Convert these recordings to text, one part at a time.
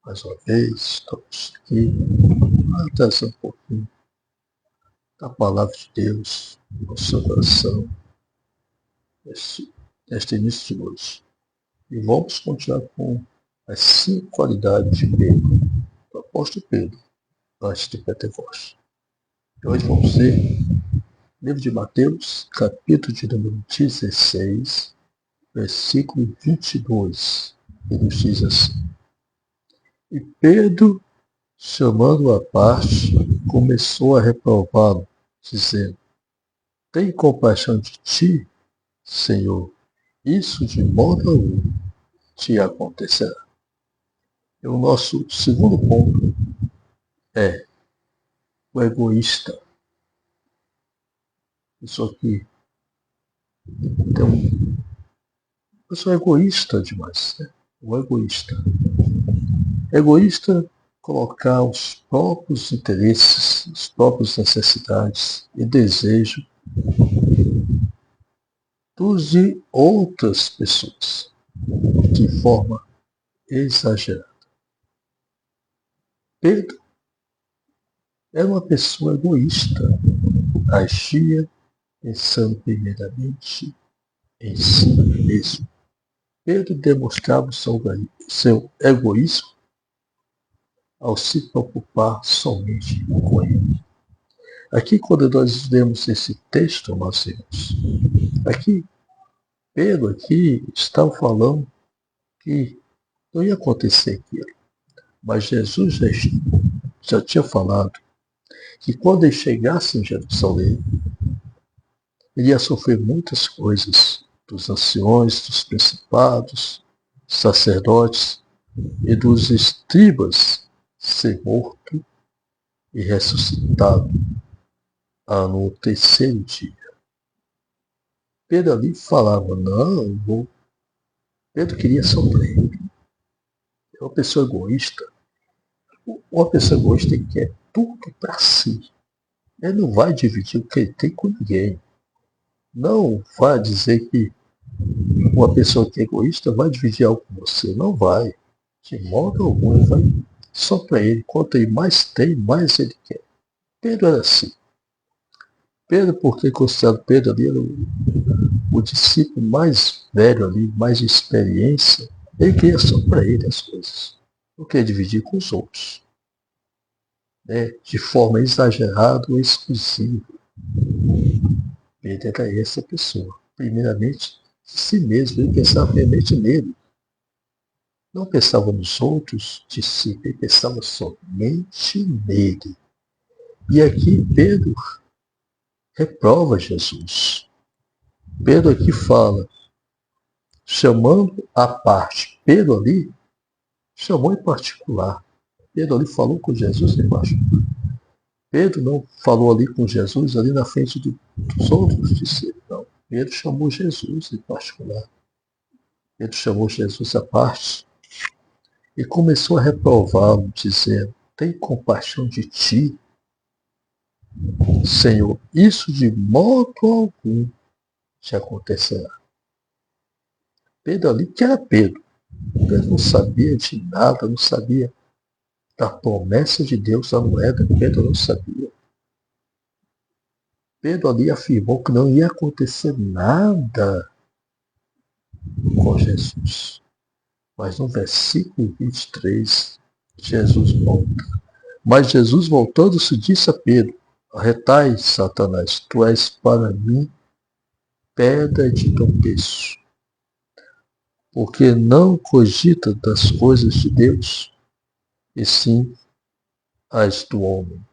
Mais uma vez, estamos aqui para trazer um pouquinho da Palavra de Deus no seu coração neste início de hoje. E vamos continuar com as 5 qualidades de Pedro, do apóstolo Pedro, antes de Pentecostes. E hoje vamos ler o livro de Mateus, capítulo de número 16, versículo 22. Ele nos diz assim: E Pedro, chamando-o à parte, começou a reprová-lo, dizendo: Tem compaixão de ti, Senhor, isso de modo algum te acontecerá. E o nosso segundo ponto é o egoísta. Isso aqui tem eu sou egoísta demais, né? O egoísta. Egoísta, colocar os próprios interesses, as próprias necessidades e desejos dos de outras pessoas, de forma exagerada. Pedro era uma pessoa egoísta, agia pensando primeiramente em si mesmo. Pedro demonstrava seu egoísmo ao se preocupar somente com ele. Aqui, quando nós lemos esse texto, nós vemos, aqui, Pedro aqui estava falando que não ia acontecer aquilo, mas Jesus já tinha falado que quando ele chegasse em Jerusalém, ele ia sofrer muitas coisas dos anciões, dos principados, sacerdotes e dos escribas, ser morto e ressuscitado no terceiro dia. Pedro ali falava, não, Pedro queria sofrer. É uma pessoa egoísta. Uma pessoa egoísta quer tudo para si. Ele não vai dividir o que ele tem com ninguém. Não vai dizer que uma pessoa que é egoísta vai dividir algo com você. Não vai. De modo algum, ele vai só para ele. Quanto ele mais tem, mais ele quer. Pedro era assim. Pedro, porque considerado Pedro ali, era o discípulo mais velho ali, mais de experiência, ele queria só para ele as coisas. Não queria dividir com os outros. Né? De forma exagerada ou exclusiva. Pedro era essa pessoa. Primeiramente, de si mesmo. Ele pensava primeiramente nele. Não pensava nos outros de si, ele pensava somente nele. E aqui Pedro reprova Jesus. Pedro aqui fala, chamando à parte. Pedro ali chamou em particular. Pedro ali falou com Jesus em particular. Pedro não falou ali com Jesus ali na frente dos outros discípulos. Não. Pedro chamou Jesus em particular. Pedro chamou Jesus à parte e começou a reprová-lo, dizendo: Tem compaixão de ti, Senhor, isso de modo algum te acontecerá. Pedro ali, que era Pedro. Pedro não sabia de nada, não sabia da promessa de Deus da moeda. Pedro não sabia. Pedro ali afirmou que não ia acontecer nada com Jesus. Mas no versículo 23, Jesus volta. Mas Jesus voltando-se disse a Pedro: Arretai, Satanás, tu és para mim pedra de tropeço, porque não cogita das coisas de Deus, e sim as do homem.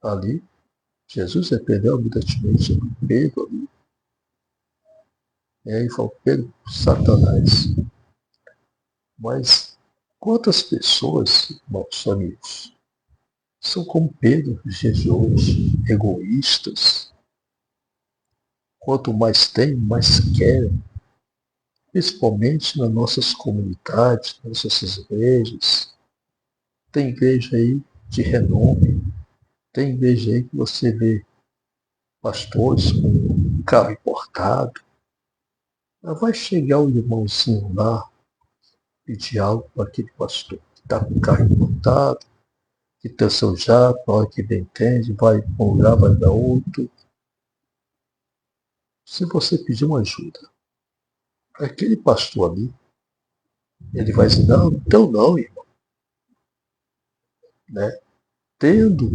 Ali, Jesus repreendeu abundantemente Pedro ali. E aí falou, Pedro, Satanás. Mas quantas pessoas, irmãos amigos, são como Pedro nos dias de hoje, egoístas? Quanto mais tem, mais querem. Principalmente nas nossas comunidades, nas nossas igrejas. Tem igreja aí de renome. Tem igreja aí que você vê pastores com carro importado. Mas vai chegar o irmãozinho lá pedir algo para aquele pastor. está com o carro importado, que tem o seu jato, na hora que bem entende, vai para um lugar, vai para outro. Se você pedir uma ajuda, aquele pastor ali, ele vai dizer, não, então não, irmão. Né? Tendo,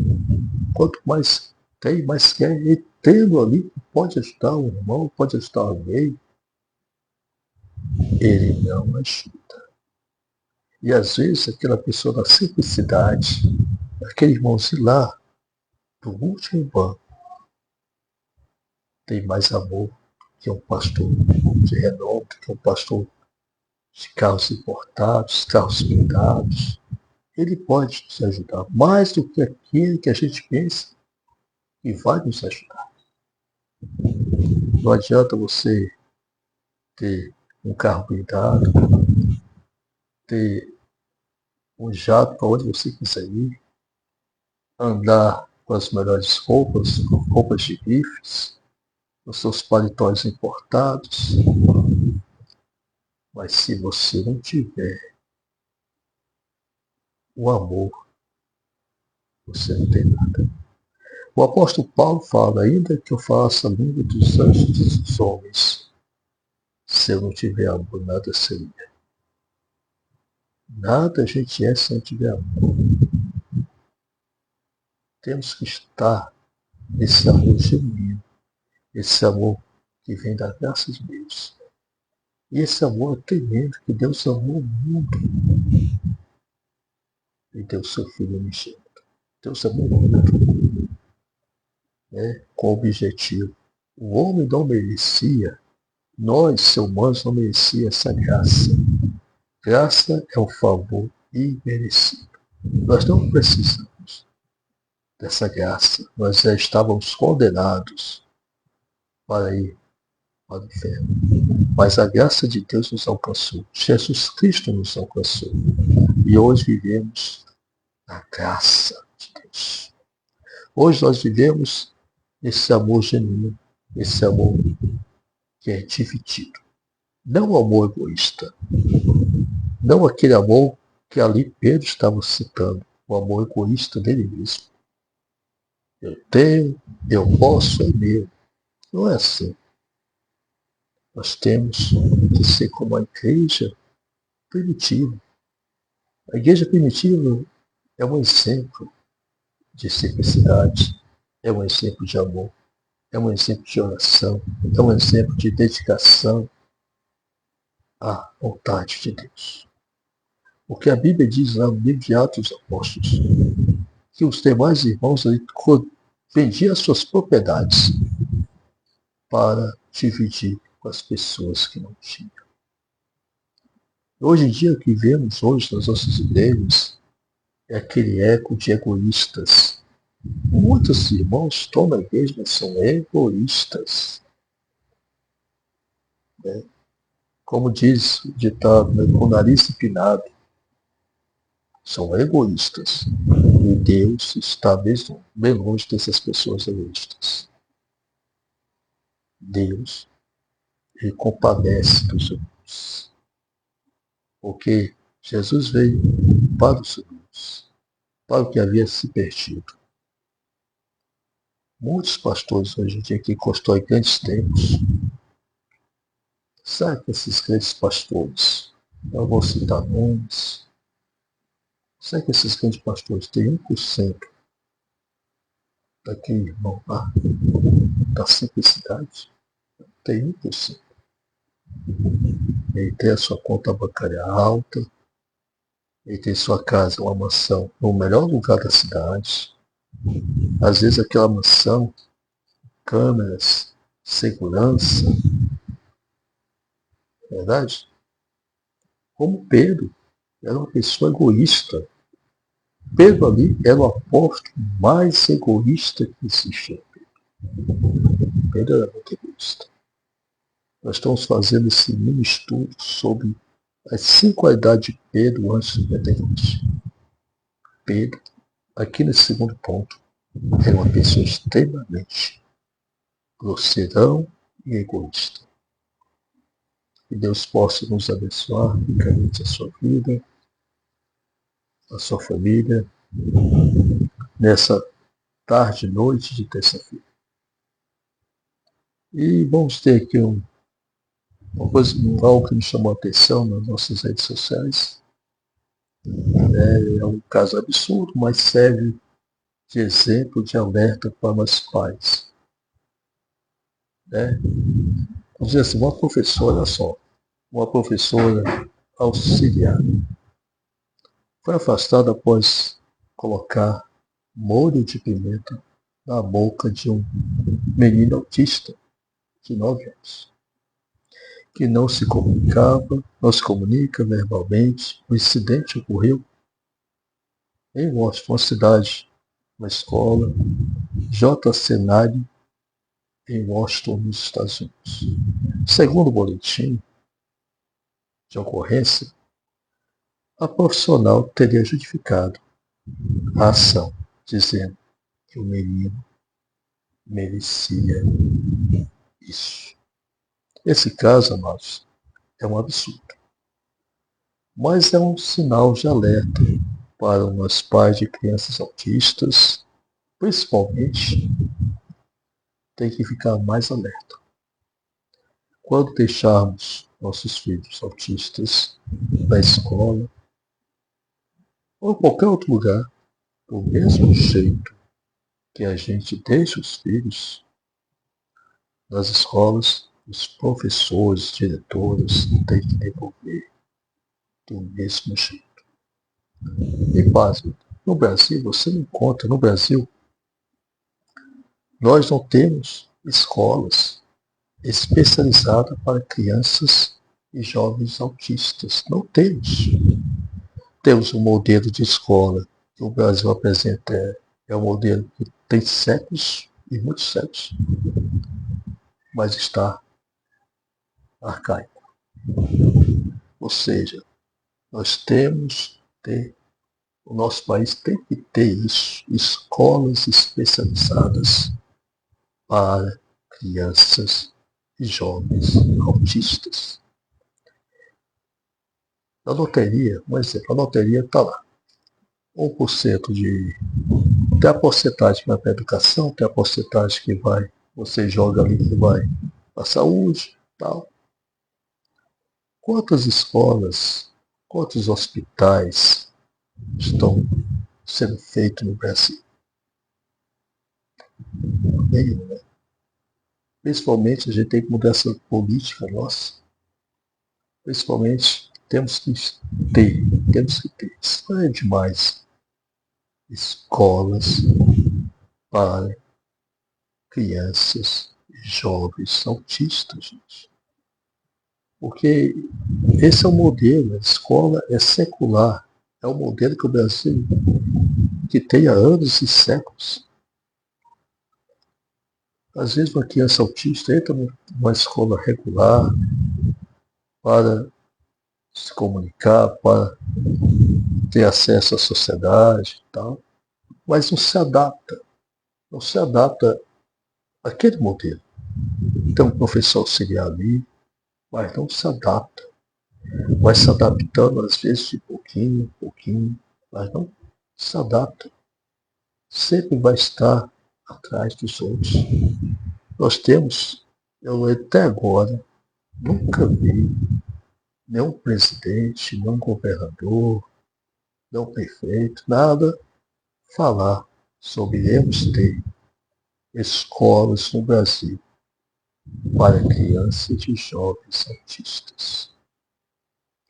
quanto mais tem, mais quer, e tendo ali, pode ajudar um irmão, pode ajudar alguém, ele não ajuda. E às vezes aquela pessoa na simplicidade, aquele irmãozinho lá, do último banco, tem mais amor que um pastor de renome, que um pastor de carros importados, carros blindados. Ele pode nos ajudar mais do que aquilo que a gente pensa e vai nos ajudar. Não adianta você ter um carro blindado, ter um jato para onde você quiser ir, andar com as melhores roupas, com roupas de bifes, os seus paletós importados. Mas se você não tiver o amor, você não tem nada. O apóstolo Paulo fala, ainda que eu faça a língua dos anjos e dos homens, se eu não tiver amor, nada seria. Nada a gente é se não tiver amor. Temos que estar nesse amor genuíno, esse amor que vem da graça de Deus. E esse amor é tremendo, que Deus amou o mundo e deu seu Filho unigênito. Deus amou o mundo, né, com o objetivo. O homem não merecia, nós, seres humanos, não merecíamos essa graça. Graça é um favor imerecido. Nós não precisamos dessa graça. Nós já estávamos condenados para ir para o inferno. Mas a graça de Deus nos alcançou. Jesus Cristo nos alcançou. E hoje vivemos na graça de Deus. Hoje nós vivemos esse amor genuíno, esse amor que é dividido. Não o amor egoísta. Não aquele amor que ali Pedro estava citando. O amor egoísta dele mesmo. Eu tenho, eu posso, é meu. Não é assim. Nós temos que ser como a igreja primitiva. A igreja primitiva é um exemplo de simplicidade, é um exemplo de amor, é um exemplo de oração, é um exemplo de dedicação à vontade de Deus. Porque a Bíblia diz lá no livro de Atos dos Apóstolos que os demais irmãos ali vendiam as suas propriedades para dividir com as pessoas que não tinham. Hoje em dia, o que vemos hoje nas nossas igrejas é aquele eco de egoístas. Muitos irmãos estão na igreja, mas são egoístas. Né? Como diz o ditado, né? Com o nariz empinado. São egoístas. E Deus está mesmo bem longe dessas pessoas egoístas. Deus, ele compadece dos irmãos. Porque Jesus veio para os irmãos, para o que havia se perdido. Muitos pastores hoje em dia que constroem grandes templos. Sabe que esses grandes pastores, eu vou citar nomes, sabe que esses grandes pastores têm 1% daquele irmão lá, da simplicidade? Tem 1%. Ele tem a sua conta bancária alta, ele tem sua casa, uma mansão no melhor lugar da cidade. Às vezes aquela mansão, câmeras, segurança, verdade? Como Pedro, era uma pessoa egoísta. Pedro ali era o apóstolo mais egoísta que existia. Pedro era muito egoísta. Nós estamos fazendo esse mini estudo sobre as 5 qualidades de Pedro antes de Pentecoste. Pedro, aqui nesse segundo ponto, era uma pessoa extremamente grosseirão e egoísta. Que Deus possa nos abençoar ricamente a sua vida. a sua família, nessa tarde, noite de terça-feira. E vamos ter aqui uma coisa, algo que me chamou a atenção nas nossas redes sociais. É um caso absurdo, mas serve de exemplo, de alerta para os pais. Né? Vamos dizer assim, uma professora, olha só, uma professora auxiliar foi afastada após colocar molho de pimenta na boca de um menino autista de 9 anos, que não se comunicava, não se comunica verbalmente. O incidente ocorreu em Washington, uma cidade, uma escola, J. Senari, em Washington, nos Estados Unidos. Segundo o boletim de ocorrência, a profissional teria justificado a ação, dizendo que o menino merecia isso. Esse caso, amados, é um absurdo, mas é um sinal de alerta para os pais de crianças autistas, principalmente, tem que ficar mais alerta. Quando deixarmos nossos filhos autistas na escola ou em qualquer outro lugar, do mesmo jeito que a gente deixa os filhos nas escolas, os professores, diretores têm que devolver do mesmo jeito. E pasme, no Brasil, você não encontra, no Brasil, nós não temos escolas especializadas para crianças e jovens autistas. Não temos. Temos um modelo de escola que o Brasil apresenta, é um modelo que tem séculos e muitos séculos, mas está arcaico. Ou seja, nós temos que ter, o nosso país tem que ter isso, escolas especializadas para crianças e jovens autistas. Na loteria, um exemplo, a loteria está lá. 1% de. Tem a porcentagem que vai para a educação, tem a porcentagem que vai, você joga ali que vai para a saúde, tal. Quantas escolas, quantos hospitais estão sendo feitos no Brasil? Nenhum, né? Principalmente a gente tem que mudar essa política nossa. Principalmente temos que ter. Isso não é demais. Escolas para crianças e jovens autistas, gente. Porque esse é o modelo, a escola é secular. É o modelo que o Brasil que tem há anos e séculos. Às vezes uma criança autista entra numa escola regular para se comunicar, para ter acesso à sociedade e tal, mas não se adapta àquele modelo. Tem um professor auxiliar ali, mas não se adapta. Vai se adaptando às vezes de pouquinho em pouquinho, mas não se adapta. Sempre vai estar atrás dos outros. Nós temos, eu até agora, nunca vi nenhum presidente, nenhum governador, nenhum prefeito, nada falar sobre iremos ter escolas no Brasil para crianças e jovens autistas.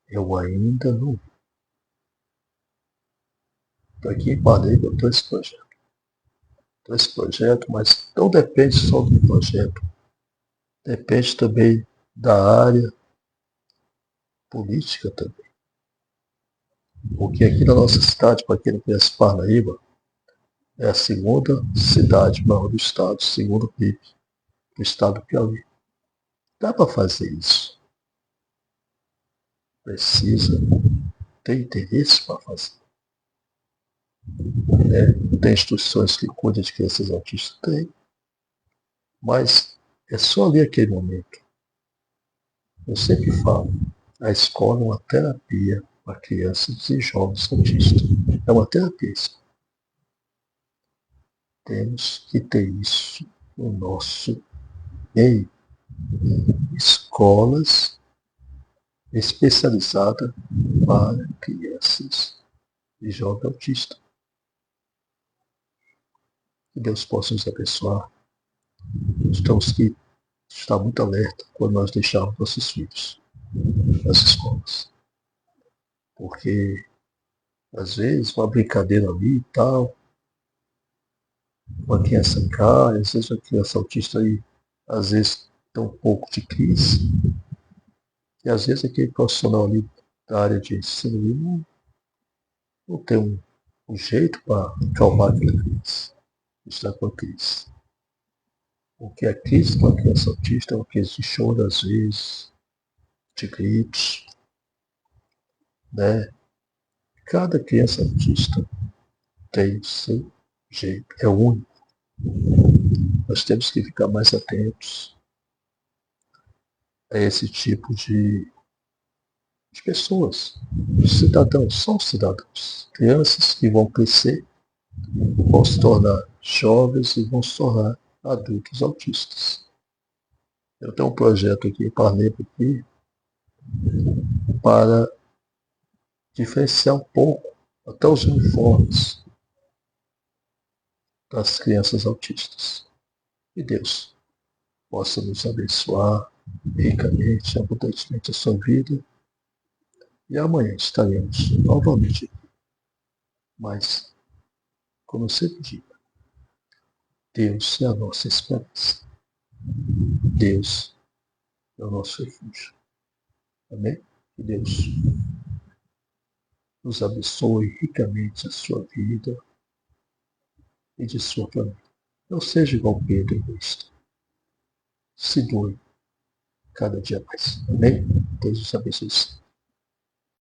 Eu ainda não vi. Estou aqui em Paraíba, eu estou esse projeto, mas não depende só do projeto, depende também da área política também. Porque aqui na nossa cidade, para quem não conhece Parnaíba, é a segunda cidade maior do estado, segundo o PIB do estado do Piauí. Dá para fazer isso. Precisa ter interesse para fazer. Tem instituições que cuidam de crianças autistas? Tem. Mas é só ali aquele momento. Eu sempre falo, a escola é uma terapia para crianças e jovens autistas. É uma terapia isso. Temos que ter isso no nosso meio. Escolas especializadas para crianças e jovens autistas. Que Deus possa nos abençoar. Estamos que estar muito alerta quando nós deixarmos nossos filhos nas escolas. Porque, às vezes, uma brincadeira ali e tal, uma criança cai, às vezes uma criança autista aí, às vezes tem um pouco de crise, e às vezes aquele profissional ali da área de ensino ali não tem um jeito para acalmar aquela criança, está com a crise. Porque a crise com a criança autista é uma crise de choro, às vezes, de gritos, né? Cada criança autista tem o seu jeito, é único. Nós temos que ficar mais atentos a esse tipo de pessoas. Os cidadãos são cidadãos. Crianças que vão crescer, vão se tornar jovens e vão se tornar adultos autistas. Eu tenho um projeto aqui, Parnepo aqui, para diferenciar um pouco até os uniformes das crianças autistas. E Deus possa nos abençoar ricamente, abundantemente a sua vida. E amanhã estaremos novamente. Mas, como eu sempre digo, Deus é a nossa esperança. Deus é o nosso refúgio. Amém? Que Deus nos abençoe ricamente a sua vida e de sua família. Não seja igual Pedro egoísta. Se doe cada dia mais. Amém? Deus os abençoe.